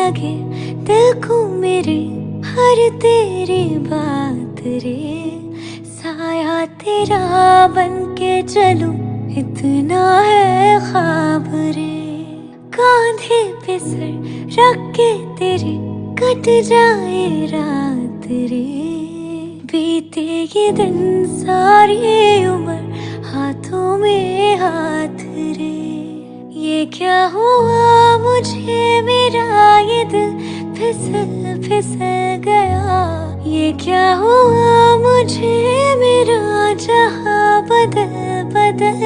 लगे दिल को मेरे हर तेरी बात रे। साया तेरा बन के चलूं इतना है ख्वाब रे। कांधे पे सर रख के तेरे कट जाए रात रे। बीते ये दिन सारी उम्र हाथों में हाथ रे। ये क्या हुआ मुझे मेरा ये दिल फिसल फिसल गया। ये क्या हुआ मुझे मेरा जहां बदल बदल